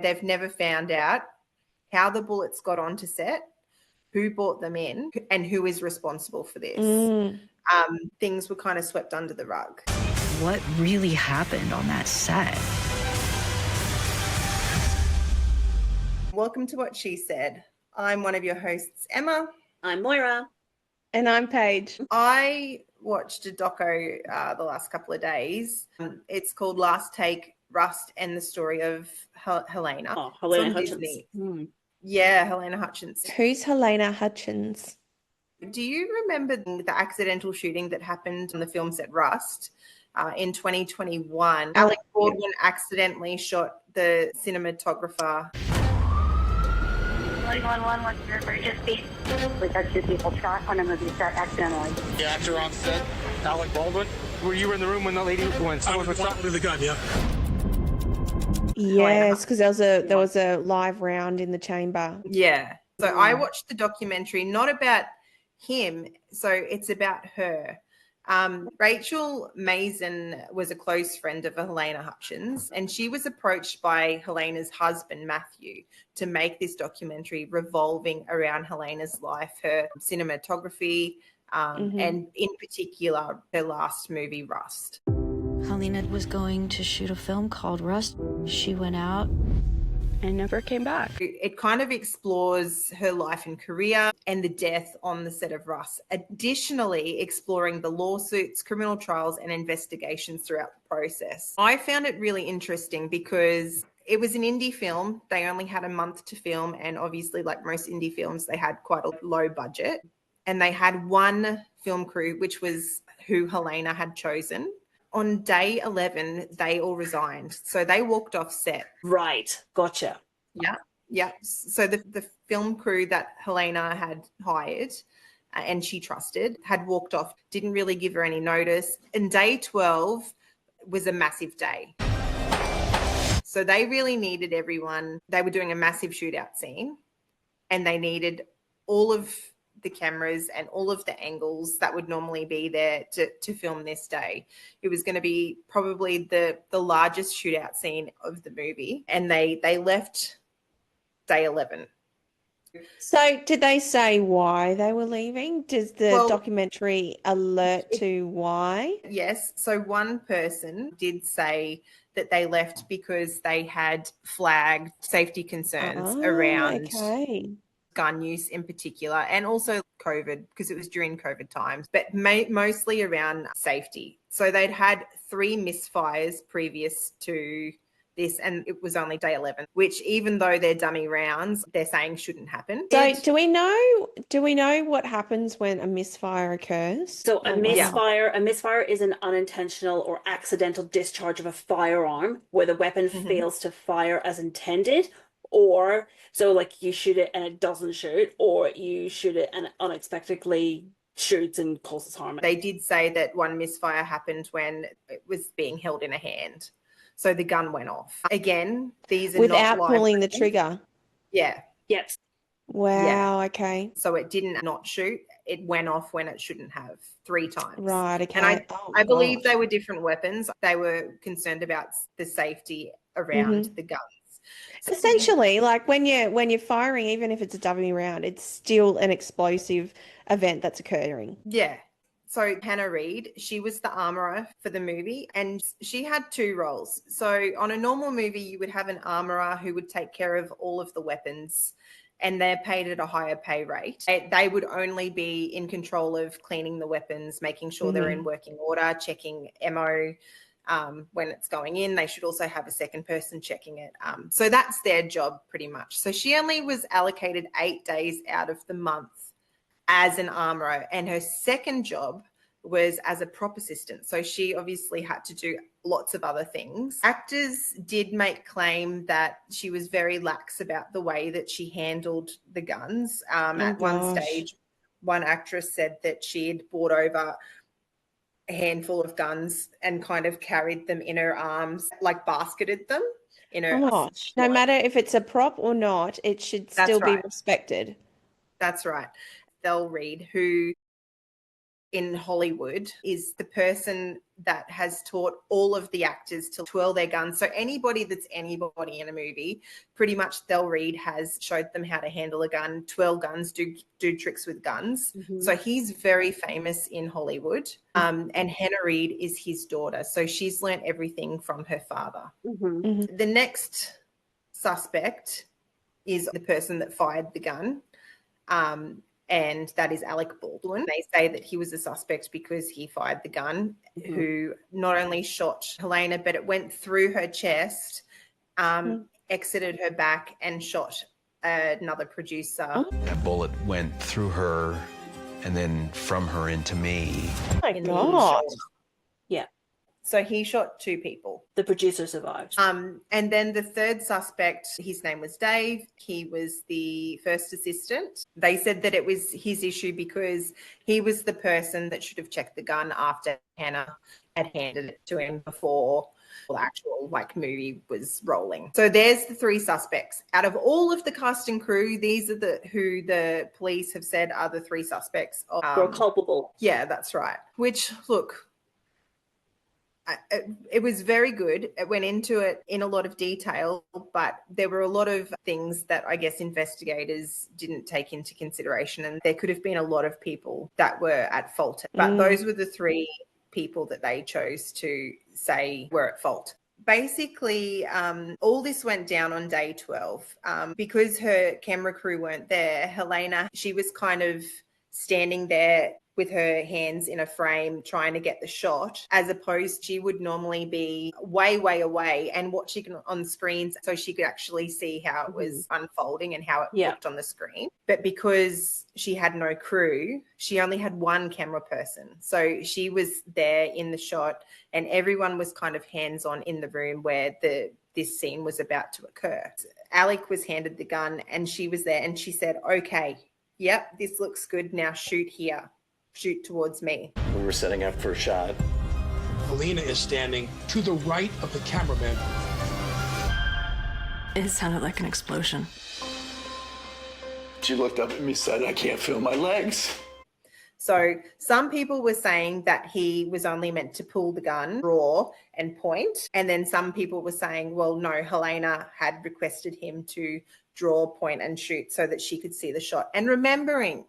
They've never found out how the bullets got onto set, who brought them in, and who is responsible for this. Things were kind of swept under the rug. What really happened on that set? Welcome to What She Said. I'm one of your hosts, Emma. I'm Moira. And I'm Paige. I watched a doco the last couple of days. It's called Last Take, Rust and the Story of Halyna. Oh, Halyna Hutchins. Yeah, Halyna Hutchins. Who's Halyna Hutchins? Do you remember the accidental shooting that happened on the film set Rust in 2021? Alec Baldwin accidentally shot the cinematographer. 911, what's your emergency? We've had 2 people shot on a movie set accidentally. The actor on set, Alec Baldwin. Were you in the room when the lady went? I was shot with the gun, yeah. Yes, because there was a live round in the chamber. Yeah. So I watched the documentary, not about him, so it's about her. Rachel Mason was a close friend of Halyna Hutchins, and she was approached by Halyna's husband, Matthew, to make this documentary revolving around Halyna's life, her cinematography, and in particular, her last movie, Rust. Halyna was going to shoot a film called Rust. She went out and never came back. It kind of explores her life and career and the death on the set of Rust, additionally exploring the lawsuits, criminal trials, and investigations throughout the process. I found it really interesting because it was an indie film. They only had a month to film, and obviously, like most indie films, they had quite a low budget. And they had one film crew, which was who Halyna had chosen. On day 11, they all resigned. So they walked off set. Right. Gotcha. Yeah. So the film crew that Halyna had hired and she trusted had walked off, didn't really give her any notice. And day 12 was a massive day. So they really needed everyone. They were doing a massive shootout scene, and they needed all of the cameras and all of the angles that would normally be there to film this day. It was going to be probably the largest shootout scene of the movie, and they left day 11. So did they say why they were leaving? Does the documentary alert to why? Yes. So one person did say that they left because they had flagged safety concerns around gun use in particular, and also COVID, because it was during COVID times, but mostly around safety. So they'd had 3 misfires previous to this, and it was only day 11, which, even though they're dummy rounds, they're saying shouldn't happen. So do we know what happens when a misfire occurs? So a misfire is an unintentional or accidental discharge of a firearm where the weapon fails to fire as intended. Or so, like, you shoot it and it doesn't shoot, or you shoot it and it unexpectedly shoots and causes harm. They did say that one misfire happened when it was being held in a hand. So the gun went off. Again, these are without not pulling the trigger. Yeah. Yes. Wow. Okay. So it didn't not shoot. It went off when it shouldn't have 3 times. Right. Okay. And I believe they were different weapons. They were concerned about the safety around the guns. So essentially, like when you're firing, even if it's a dummy round, it's still an explosive event that's occurring. Yeah. So Hannah Reid, she was the armorer for the movie, and she had 2 roles. So on a normal movie, you would have an armorer who would take care of all of the weapons, and they're paid at a higher pay rate. They would only be in control of cleaning the weapons, making sure they're in working order, checking ammo when it's going in. They should also have a second person checking it. So that's their job pretty much. So she only was allocated 8 days out of the month as an armorer, and her second job was as a prop assistant. So she obviously had to do lots of other things. Actors did make claim that she was very lax about the way that she handled the guns. One stage, one actress said that she had brought over a handful of guns and kind of carried them in her arms, like basketed them in her. No matter if it's a prop or not, it should still be respected. That's right. They'll Reid, who in Hollywood is the person that has taught all of the actors to twirl their guns. So anybody that's anybody in a movie, pretty much Thel Reed has showed them how to handle a gun, twirl guns, do tricks with guns. So he's very famous in Hollywood. And Hannah Reid is his daughter. So she's learnt everything from her father. The next suspect is the person that fired the gun. And that is Alec Baldwin. They say that he was a suspect because he fired the gun, who not only shot Halyna, but it went through her chest, exited her back, and shot another producer. That bullet went through her and then from her into me. Oh my in the God. shoulder. Yeah. So he shot 2 people. The producer survived. And then the third suspect, his name was Dave. He was the first assistant. They said that it was his issue because he was the person that should have checked the gun after Hannah had handed it to him before the actual movie was rolling. So there's the 3 suspects. Out of all of the cast and crew, these are who the police have said are the 3 suspects. Were culpable. Yeah, that's right. Which, look, it was very good. It went into it in a lot of detail, but there were a lot of things that I guess investigators didn't take into consideration, and there could have been a lot of people that were at fault. But those were the 3 people that they chose to say were at fault. Basically, all this went down on day 12. Because her camera crew weren't there, Halyna, she was kind of standing there with her hands in a frame trying to get the shot, as opposed she would normally be way away and watching on screens so she could actually see how it was unfolding and how it looked on the screen. But because she had no crew, she only had 1 camera person. So she was there in the shot and everyone was kind of hands-on in the room where this scene was about to occur. Alec was handed the gun and she was there and she said, okay, yep, this looks good. Now shoot here. Shoot towards me. We were setting up for a shot. Halyna is standing to the right of the cameraman. It sounded like an explosion. She looked up at me and said, I can't feel my legs. So some people were saying that he was only meant to pull the gun, draw, and point. And then some people were saying, well, no, Halyna had requested him to draw, point, and shoot so that she could see the shot. And remembering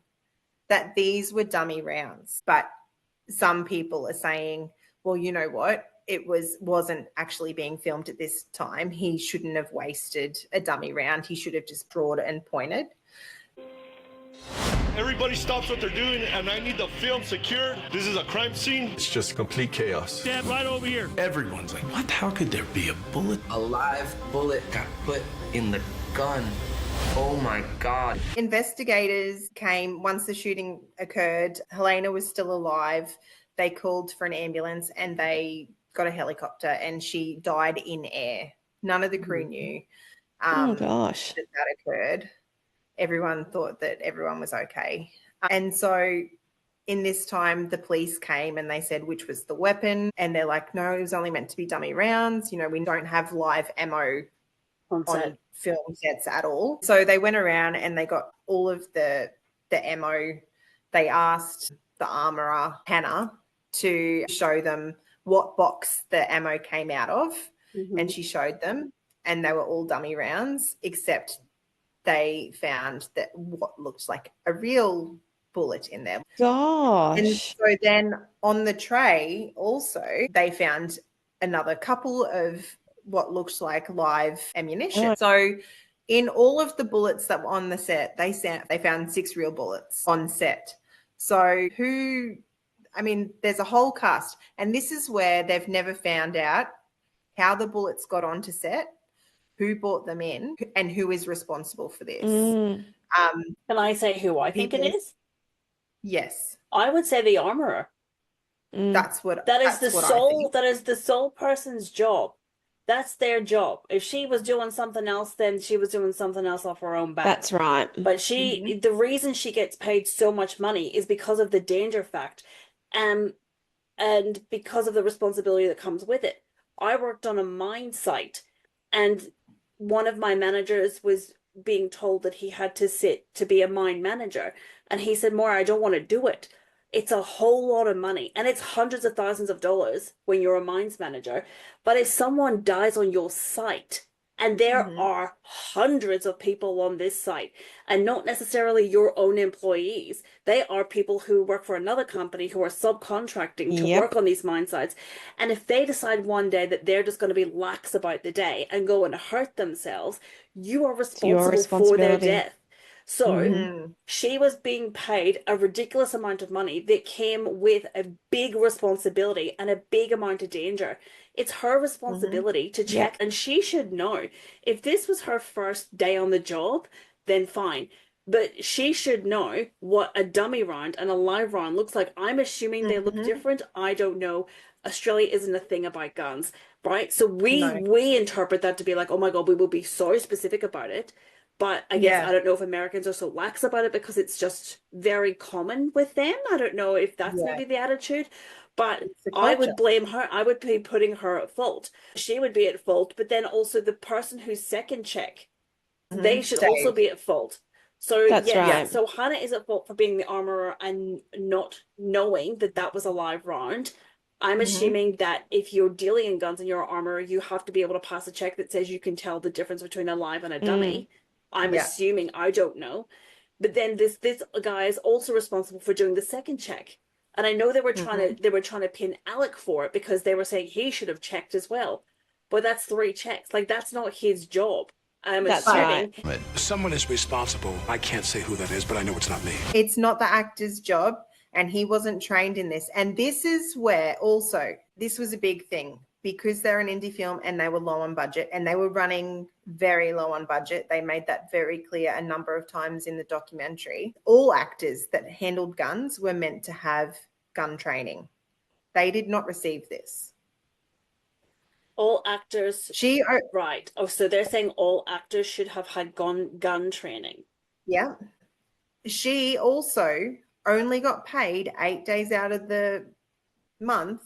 that these were dummy rounds, but some people are saying, well, you know what? It wasn't actually being filmed at this time. He shouldn't have wasted a dummy round. He should have just drawn and pointed. Everybody stops what they're doing, and I need the film secured. This is a crime scene. It's just complete chaos. Stand right over here. Everyone's like, what? How could there be a bullet? A live bullet got put in the gun. Oh my God. Investigators came once the shooting occurred. Halyna was still alive. They called for an ambulance and they got a helicopter and she died in air. None of the crew knew Oh gosh. that occurred. Everyone thought that everyone was okay. And so in this time, the police came and they said, which was the weapon? And they're like, no, it was only meant to be dummy rounds. You know, we don't have live ammo on film sets at all. So they went around and they got all of the ammo. They asked the armorer, Hannah, to show them what box the ammo came out of. And she showed them and they were all dummy rounds, except they found that what looked like a real bullet in there. Gosh. And so then on the tray also, they found another couple of what looks like live ammunition. Oh. So in all of the bullets that were on the set, they found 6 real bullets on set. So there's a whole cast. And this is where they've never found out how the bullets got onto set, who brought them in, and who is responsible for this. Can I say who I think it is? Yes. I would say the armorer. That is the sole person's job. That's their job. If she was doing something else, then she was doing something else off her own back. That's right. But the reason she gets paid so much money is because of the danger fact, and because of the responsibility that comes with it. I worked on a mine site, and one of my managers was being told that he had to sit to be a mine manager, and he said, Maura, I don't want to do it. it's a whole lot of money, and it's hundreds of thousands of dollars when you're a mines manager. But if someone dies on your site, and there are hundreds of people on this site, and not necessarily your own employees, they are people who work for another company who are subcontracting to work on these mine sites. And if they decide one day that they're just going to be lax about the day and go and hurt themselves, you are responsible for their death. So she was being paid a ridiculous amount of money that came with a big responsibility and a big amount of danger. It's her responsibility to check, and she should know. If this was her first day on the job, then fine. But she should know what a dummy round and a live round looks like. I'm assuming they look different. I don't know. Australia isn't a thing about guns, right? So we interpret that to be like, oh my God, we will be so specific about it. But I guess I don't know if Americans are so lax about it because it's just very common with them. I don't know if that's maybe the attitude. But I would blame her. I would be putting her at fault. She would be at fault, but then also the person who's second check, they should also be at fault. So so Hannah is at fault for being the armorer and not knowing that that was a live round. I'm assuming that if you're dealing in guns and you're an armorer, you have to be able to pass a check that says you can tell the difference between a live and a dummy. I'm assuming, I don't know. But then this guy is also responsible for doing the second check. And I know they were trying to pin Alec for it because they were saying he should have checked as well. But that's 3 checks. Like, that's not his job. I'm assuming. Right. Someone is responsible. I can't say who that is, but I know it's not me. It's not the actor's job, and he wasn't trained in this. And this is where also, this was a big thing. Because they're an indie film and they were low on budget, and they were running very low on budget. They made that very clear a number of times in the documentary. All actors that handled guns were meant to have gun training. They did not receive this. All actors... Right. Oh, so they're saying all actors should have had gun training. Yeah. She also only got paid 8 days out of the month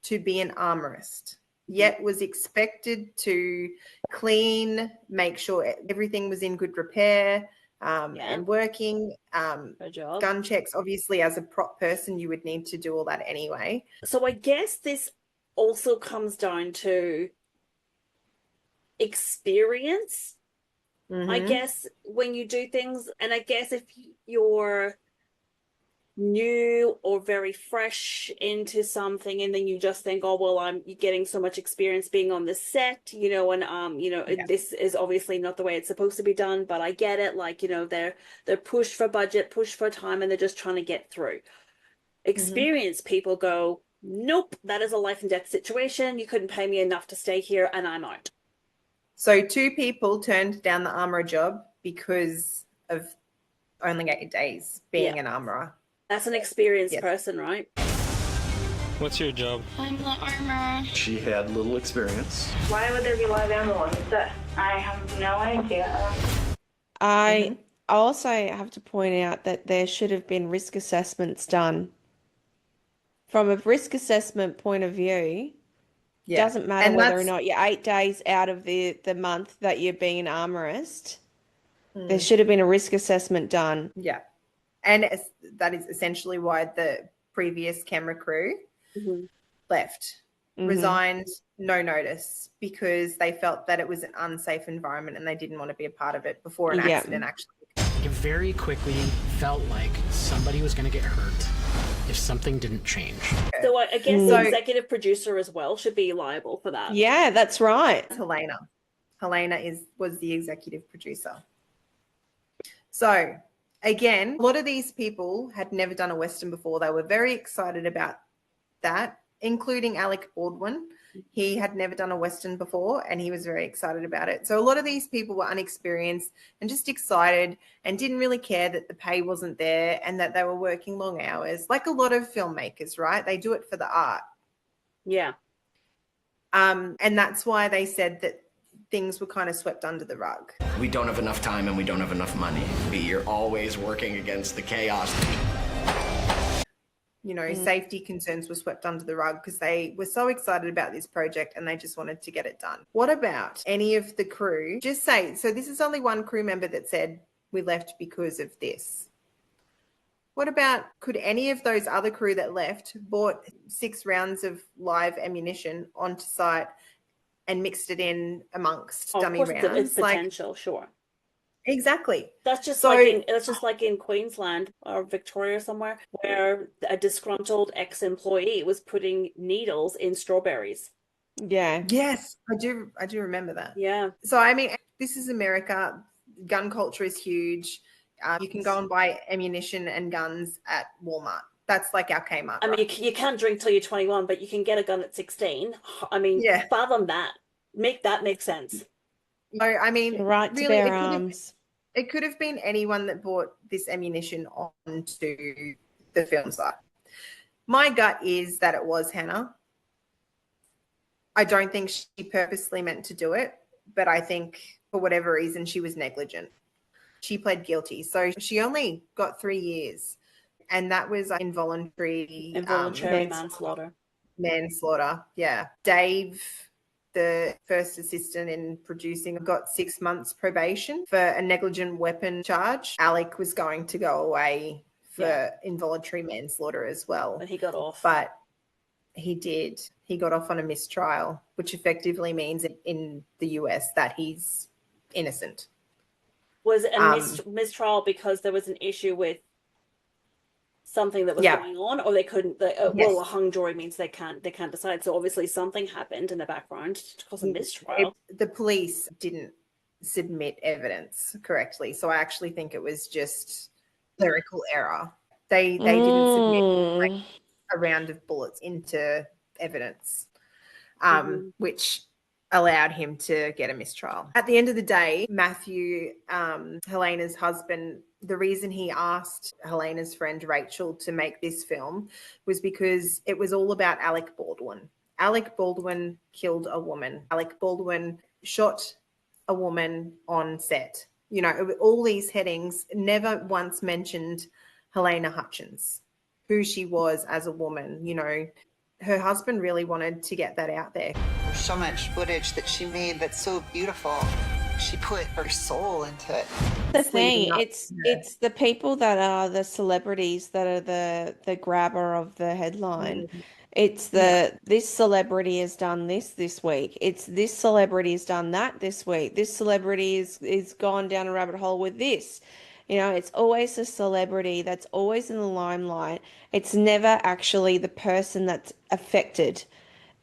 to be an armorist, yet was expected to clean, make sure everything was in good repair and working. Gun checks, obviously, as a prop person, you would need to do all that anyway. So I guess this also comes down to experience, I guess, when you do things. And I guess if you're new or very fresh into something and then you just think, oh well, I'm getting so much experience being on the set, you know, and this is obviously not the way it's supposed to be done, but I get it, like, you know, they're pushed for budget, pushed for time, and they're just trying to get through. Experienced people go, nope, that is a life and death situation, you couldn't pay me enough to stay here and I'm out. So 2 people turned down the armorer job because of only 8 days being an armorer. That's an experienced person, right? What's your job? I'm the armor. She had little experience. Why would there be live ammo on the set? I have no idea. I also have to point out that there should have been risk assessments done. From a risk assessment point of view, doesn't matter whether or not you're 8 days out of the month that you're being an armorist. There should have been a risk assessment done. Yeah. And that is essentially why the previous camera crew left, resigned, no notice, because they felt that it was an unsafe environment and they didn't want to be a part of it before an accident actually. It very quickly felt like somebody was going to get hurt if something didn't change. So I guess the executive producer as well should be liable for that. Yeah, that's right. Halyna. Halyna was the executive producer. So again, a lot of these people had never done a Western before. They were very excited about that, including Alec Baldwin. He had never done a Western before and he was very excited about it. So a lot of these people were unexperienced and just excited and didn't really care that the pay wasn't there and that they were working long hours, like a lot of filmmakers, right? They do it for the art. Yeah. And that's why they said that things were kind of swept under the rug. We don't have enough time and we don't have enough money. You're always working against the chaos. You know, safety concerns were swept under the rug because they were so excited about this project and they just wanted to get it done. What about any of the crew? Just say, so this is only one crew member that said we left because of this. What about, could any of those other crew that left bought 6 rounds of live ammunition onto site and mixed it in amongst dummy rounds? It's potential, sure. Exactly. That's just like in Queensland or Victoria somewhere, where a disgruntled ex-employee was putting needles in strawberries. Yeah. Yes, I do remember that. Yeah. So I mean, this is America. Gun culture is huge. You can go and buy ammunition and guns at Walmart. That's like our Kmart. I mean, you can't drink till you're 21, but you can get a gun at 16. I mean, fathom that. Make that make sense. No, I mean, right to bear arms. It could have been anyone that bought this ammunition onto the film site. My gut is that it was Hannah. I don't think she purposely meant to do it, but I think for whatever reason she was negligent. She pled guilty. So she only got 3 years, and that was involuntary manslaughter. Manslaughter, yeah. Dave, the first assistant in producing, got 6 months probation for a negligent weapon charge. Alec was going to go away for involuntary manslaughter as well. But he got off. But he did. He got off on a mistrial, which effectively means in the US that he's innocent. Was it a mistrial because there was an issue with something that was going on, or they couldn't? Well, a hung jury means they can't decide. So obviously something happened in the background to cause a mistrial. The police didn't submit evidence correctly, so I actually think it was just clerical error. They didn't submit a round of bullets into evidence, which allowed him to get a mistrial. At the end of the day, Matthew, Halyna's husband, the reason he asked Halyna's friend Rachel to make this film was because it was all about Alec Baldwin. Alec Baldwin killed a woman. Alec Baldwin shot a woman on set. You know, all these headings, never once mentioned Halyna Hutchins, who she was as a woman. You know, her husband really wanted to get that out there. There's so much footage that she made that's so beautiful. She put her soul into it. The thing, it's the people that are the celebrities that are the grabber of the headline. Mm-hmm. It's this celebrity has done this week. It's this celebrity has done that this week. This celebrity is gone down a rabbit hole with this. You know, it's always a celebrity that's always in the limelight. It's never actually the person that's affected.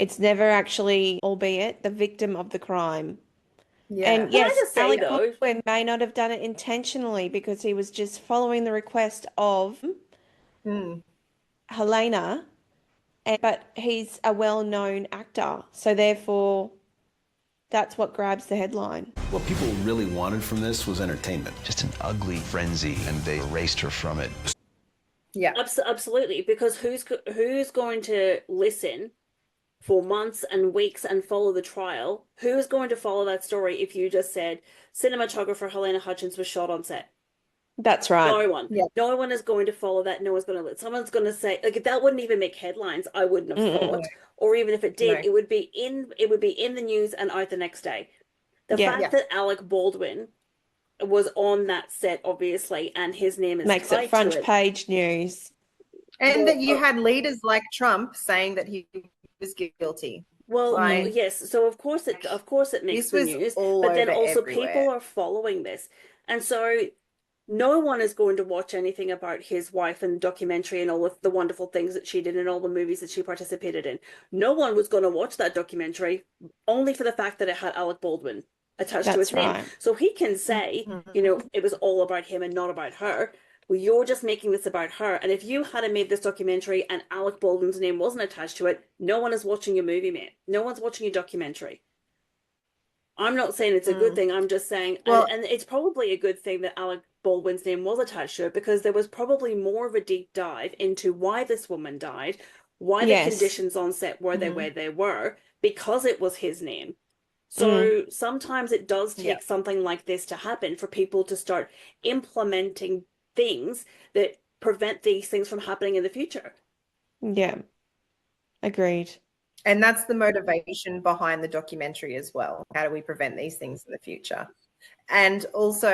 It's never actually, albeit, the victim of the crime. Yeah. And yes, Alec Baldwin may not have done it intentionally because he was just following the request of Halyna, but he's a well-known actor, so therefore that's what grabs the headline. What people really wanted from this was entertainment. Just an ugly frenzy, and they erased her from it. Yeah, absolutely. Because who's going to listen for months and weeks and follow the trial? Who's going to follow that story if you just said cinematographer Halyna Hutchins was shot on set? That's right. No one. Yeah. No one is going to follow that. No one's going to. Someone's going to say, like, that wouldn't even make headlines. I wouldn't have thought. Or even if it did, it would be in the news and out the next day. The fact that Alec Baldwin was on that set, obviously, and his name is makes it front page news. And that you had leaders like Trump saying that he was guilty. Well, yes. So of course it makes the news, but then also people are following this, and so no one is going to watch anything about his wife and documentary and all of the wonderful things that she did and all the movies that she participated in. No one was going to watch that documentary only for the fact that it had Alec Baldwin attached to his name. So he can say, you know, it was all about him and not about her. Well, you're just making this about her. And if you hadn't made this documentary and Alec Baldwin's name wasn't attached to it, no one is watching your movie, mate. No one's watching your documentary. I'm not saying it's a good thing. I'm just saying, and it's probably a good thing that Alec Baldwin's name was attached to it, because there was probably more of a deep dive into why this woman died, why the conditions on set were the way they were, because it was his name. So sometimes it does take something like this to happen for people to start implementing things that prevent these things from happening in the future. Yeah, agreed. And that's the motivation behind the documentary as well. How do we prevent these things in the future? And also,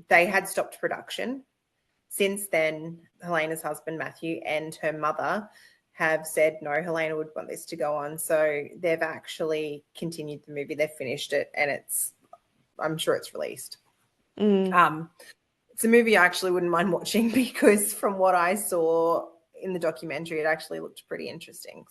they had stopped production. since then, Halyna's husband, Matthew, and her mother have said, no, Halyna would want this to go on. So they've actually continued the movie. They've finished it, and I'm sure it's released. It's a movie I actually wouldn't mind watching because from what I saw in the documentary, it actually looked pretty interesting.